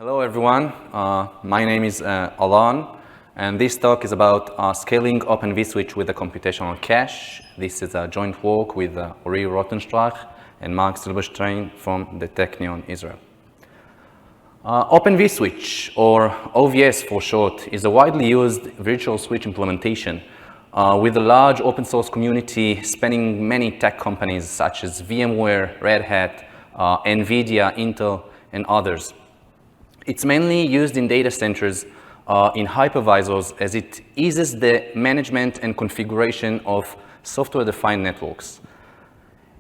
Hello everyone, my name is Alon, and this talk is about scaling Open vSwitch with a computational cache. This is a joint work with Ori Rottenstreich and Mark Silberstein from the Technion, Israel. Open vSwitch, or OVS for short, is a widely used virtual switch implementation with a large open source community spanning many tech companies such as VMware, Red Hat, NVIDIA, Intel, and others. It's mainly used in data centers in hypervisors as it eases the management and configuration of software-defined networks.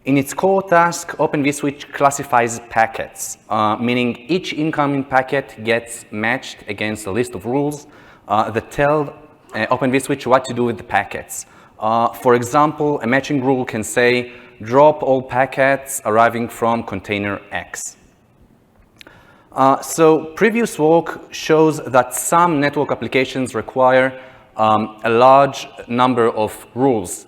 In its core task, Open vSwitch classifies packets, meaning each incoming packet gets matched against a list of rules that tell Open vSwitch what to do with the packets. For example, a matching rule can say, drop all packets arriving from container X. So previous work shows that some network applications require a large number of rules,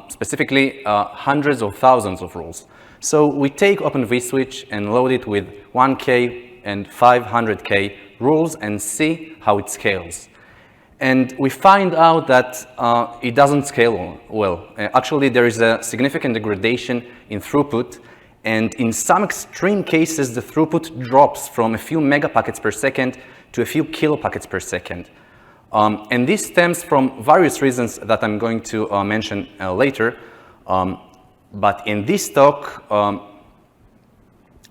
specifically hundreds or thousands of rules. So we take Open vSwitch and load it with 1K and 500K rules and see how it scales. And we find out that it doesn't scale well. Actually, there is a significant degradation in throughput. And in some extreme cases, the throughput drops from a few megapackets per second to a few kilopackets per second. And this stems from various reasons that I'm going to mention later. But in this talk,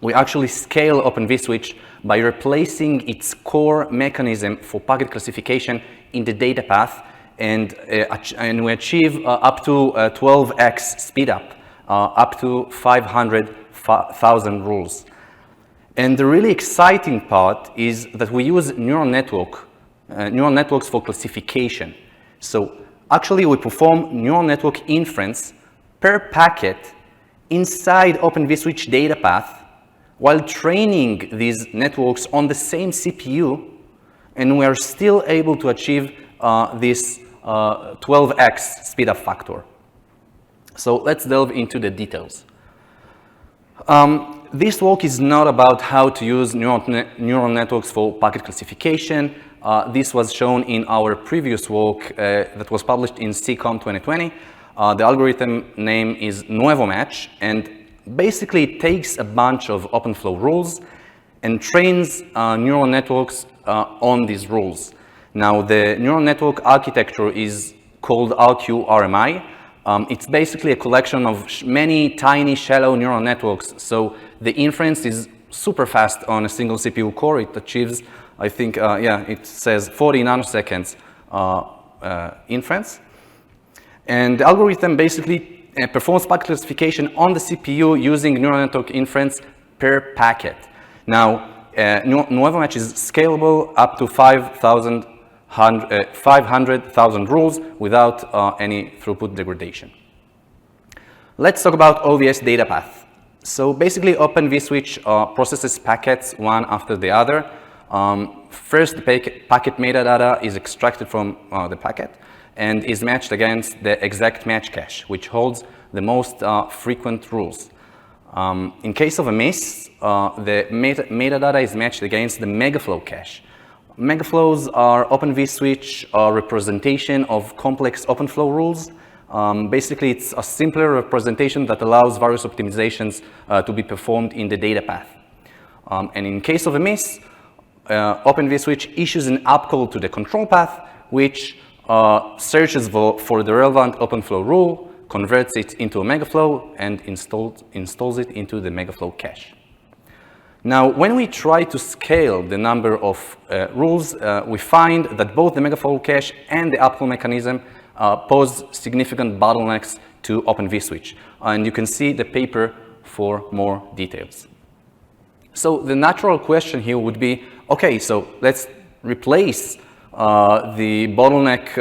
we actually scale Open vSwitch by replacing its core mechanism for packet classification in the data path, and we achieve up to 12x speedup. Up to 500,000 rules. And the really exciting part is that we use neural networks for classification. So actually we perform neural network inference per packet inside Open vSwitch data path while training these networks on the same CPU, and we are still able to achieve this 12x speedup factor. So let's delve into the details. This work is not about how to use neural networks for packet classification. This was shown in our previous work that was published in CCOM 2020. The algorithm name is NuevoMatch, and basically it takes a bunch of OpenFlow rules and trains neural networks on these rules. Now, the neural network architecture is called RQRMI. It's basically a collection of many tiny shallow neural networks. So the inference is super fast on a single CPU core. It achieves, I think, it says 40 nanoseconds inference. And the algorithm basically performs packet classification on the CPU using neural network inference per packet. Now, NuevoMatch is scalable up to 500,000 rules without any throughput degradation. Let's talk about OVS data path. So basically, Open vSwitch processes packets one after the other. First, the packet metadata is extracted from the packet and is matched against the exact match cache, which holds the most frequent rules. In case of a miss, the metadata is matched against the megaflow cache. Megaflows are Open vSwitch representation of complex OpenFlow rules. Basically, it's a simpler representation that allows various optimizations to be performed in the data path. And in case of a miss, Open vSwitch issues an upcall to the control path, which searches for the relevant OpenFlow rule, converts it into a megaflow, and installs it into the megaflow cache. Now, when we try to scale the number of rules, we find that both the megaflow cache and the upcall mechanism pose significant bottlenecks to Open vSwitch. And you can see the paper for more details. So the natural question here would be, okay, so let's replace the bottleneck,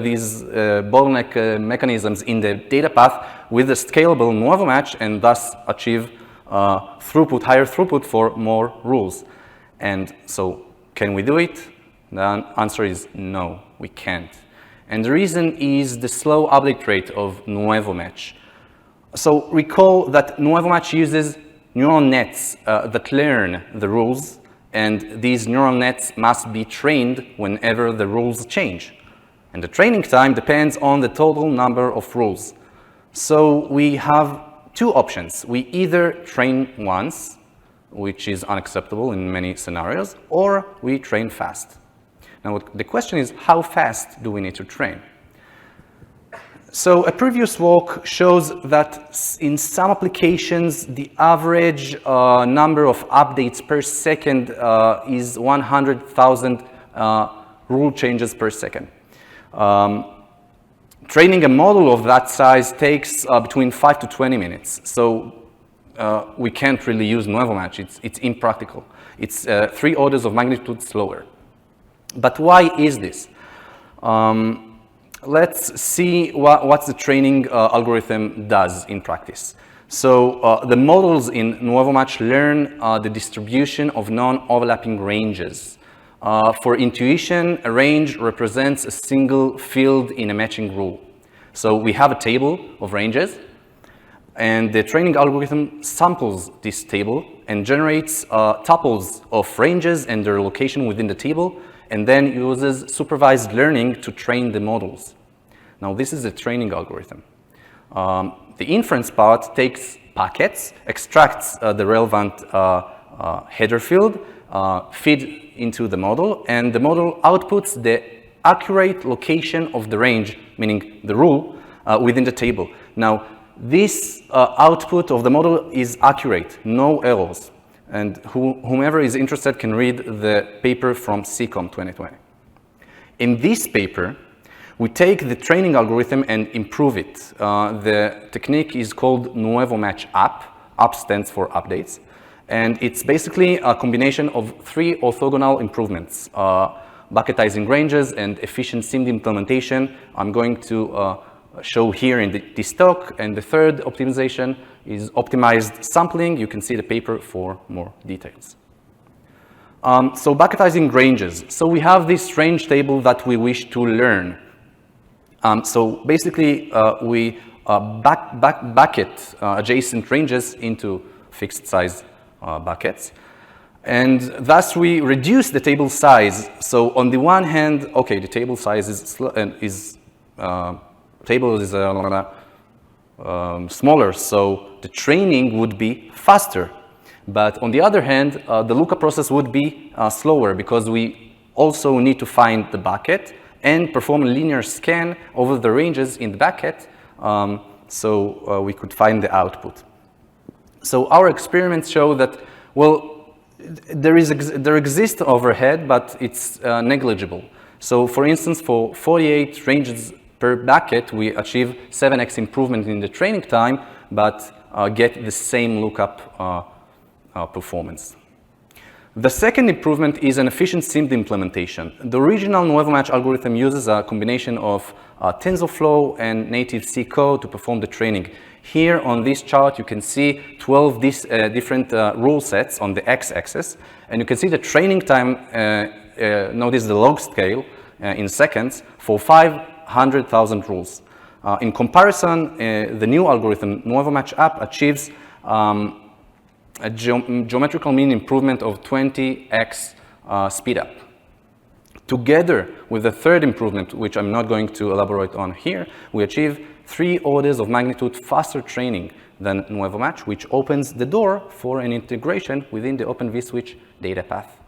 these bottleneck mechanisms in the data path with the scalable NuevoMatch and thus achieve higher throughput for more rules. And so, can we do it? The answer is no, we can't. And the reason is the slow update rate of NuevoMatch. So recall that NuevoMatch uses neural nets that learn the rules, and these neural nets must be trained whenever the rules change. And the training time depends on the total number of rules. So we have two options. We either train once, which is unacceptable in many scenarios, or we train fast. Now, the question is, how fast do we need to train? So a previous walk shows that in some applications, the average number of updates per second is 100,000 rule changes per second. Training a model of that size takes between 5 to 20 minutes. So we can't really use NuevoMatch. It's impractical. It's 3 orders of magnitude slower. But why is this? Let's see what the training algorithm does in practice. So the models in NuevoMatch learn the distribution of non-overlapping ranges. For intuition, a range represents a single field in a matching rule. So we have a table of ranges, and the training algorithm samples this table and generates tuples of ranges and their location within the table, and then uses supervised learning to train the models. Now, this is a training algorithm. The inference part takes packets, extracts the relevant header field, feed into the model, and the model outputs the accurate location of the range, meaning the rule, within the table. Now, this output of the model is accurate, no errors. And whomever is interested can read the paper from CCOM 2020. In this paper, we take the training algorithm and improve it. The technique is called NuevoMatch Up. Up stands for updates. And it's basically a combination of 3 orthogonal improvements: bucketizing ranges and efficient SIMD implementation. I'm going to show here in this talk. And the third optimization is optimized sampling. You can see the paper for more details. So bucketizing ranges. So we have this range table that we wish to learn. So basically, we bucket adjacent ranges into fixed size buckets. And thus, we reduce the table size. So on the one hand, okay, the table size is smaller, so the training would be faster. But on the other hand, the lookup process would be slower because we also need to find the bucket and perform a linear scan over the ranges in the bucket so we could find the output. So our experiments show that, well, there exists overhead, but it's negligible. So for instance, for 48 ranges per bucket, we achieve 7x improvement in the training time, but get the same lookup performance. The second improvement is an efficient SIMD implementation. The original NuevoMatch algorithm uses a combination of TensorFlow and native C code to perform the training. Here on this chart, you can see 12 different rule sets on the x-axis, and you can see the training time, notice the log scale in seconds, for 500,000 rules. In comparison, the new algorithm, NuevoMatch Up, achieves a geometrical mean improvement of 20x speedup. Together with the third improvement, which I'm not going to elaborate on here, we achieve 3 orders of magnitude faster training than NuevoMatch, which opens the door for an integration within the vSwitch data path.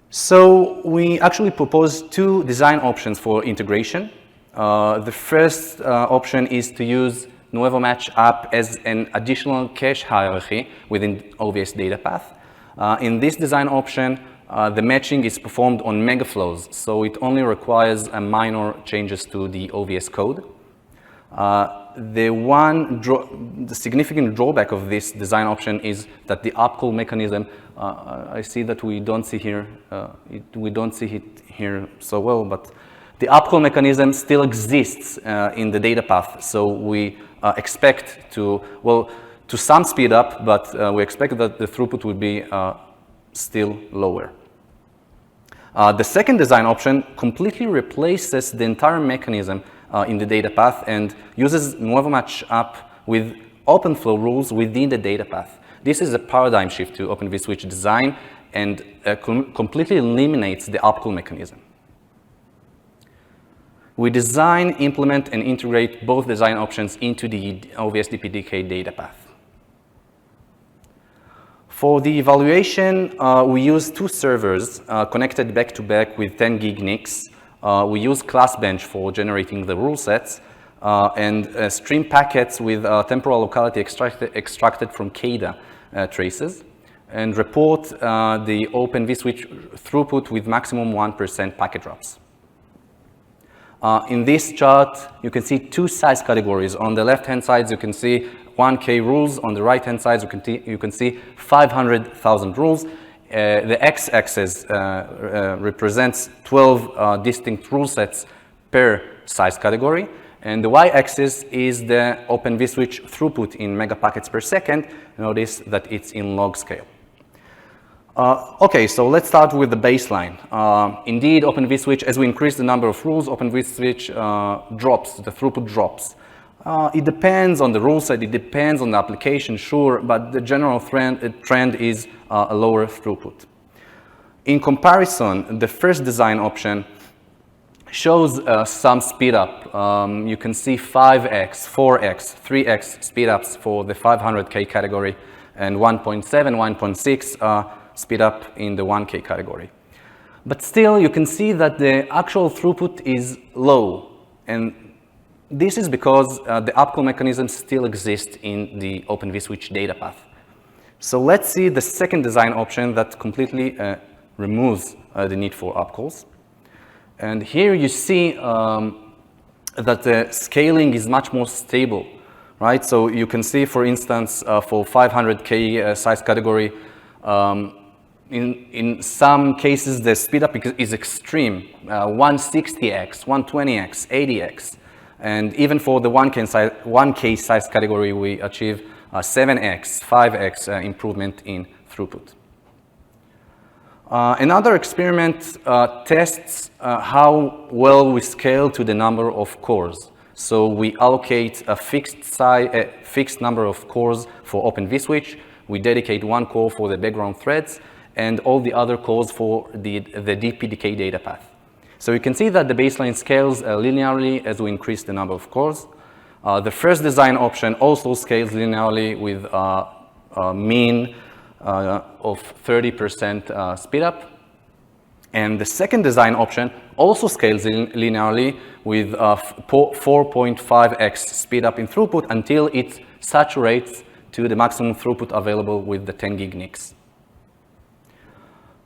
So we actually propose 2 design options for integration. The first option is to use NuevoMatch Up as an additional cache hierarchy within OVS data path. In this design option, the matching is performed on megaflows, so it only requires minor changes to the OVS code. The significant drawback of this design option is that the upcall mechanism, I see that we don't see it here so well, but the upcall mechanism still exists in the data path, so we expect to some speed up, but we expect that the throughput would be still lower. The second design option completely replaces the entire mechanism in the data path and uses NuevoMatch Up with OpenFlow rules within the data path. This is a paradigm shift to Open vSwitch design and completely eliminates the upcall mechanism. We design, implement, and integrate both design options into the OVS-DPDK data path. For the evaluation, we use two servers connected back-to-back with 10 gig NICs. We use ClassBench for generating the rule sets and stream packets with temporal locality extracted from CADA traces and report the Open vSwitch throughput with maximum 1% packet drops. In this chart, you can see two size categories. On the left-hand side, you can see 1K rules. On the right-hand side, you can see 500,000 rules. The x-axis represents 12 distinct rule sets per size category. And the y-axis is the Open vSwitch throughput in megapackets per second. Notice that it's in log scale. Okay, so let's start with the baseline. Indeed, Open vSwitch, as we increase the number of rules, Open vSwitch drops, the throughput drops. It depends on the rule set, it depends on the application, sure, but the general trend is a lower throughput. In comparison, the first design option shows some speed up. You can see 5x, 4x, 3x speedups for the 500K category and 1.7, 1.6 speed up in the 1K category. But still, you can see that the actual throughput is low. And this is because the upcall mechanism still exists in the Open vSwitch data path. So let's see the second design option that completely removes the need for upcalls. And here you see that the scaling is much more stable, right? So you can see, for instance, for 500K size category, in some cases, the speedup is extreme, 160x, 120x, 80x. And even for the 1K size category, we achieve 7x, 5x improvement in throughput. Another experiment tests how well we scale to the number of cores. So we allocate a fixed number of cores for Open vSwitch. We dedicate one core for the background threads and all the other cores for the DPDK data path. So you can see that the baseline scales linearly as we increase the number of cores. The first design option also scales linearly with a mean of 30% speedup. And the second design option also scales linearly with 4.5x speedup in throughput until it saturates to the maximum throughput available with the 10 gig NICs.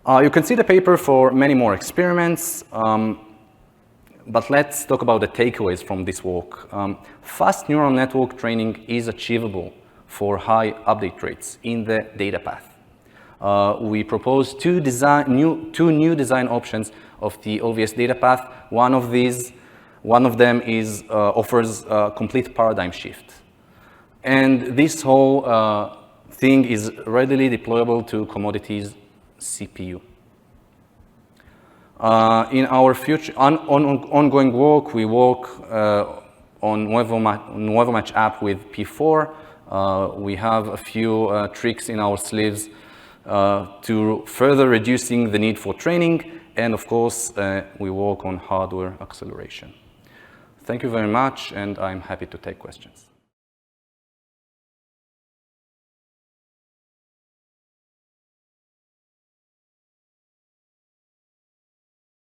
You can see the paper for many more experiments, but let's talk about the takeaways from this work. Fast neural network training is achievable for high update rates in the data path. We propose two new design options of the OVS data path. One of them offers a complete paradigm shift. And this whole thing is readily deployable to commodities CPU. In our future ongoing work, we work on NuevoMatch app with P4. We have a few tricks in our sleeves to further reducing the need for training, and of course, we work on hardware acceleration. Thank you very much, and I'm happy to take questions.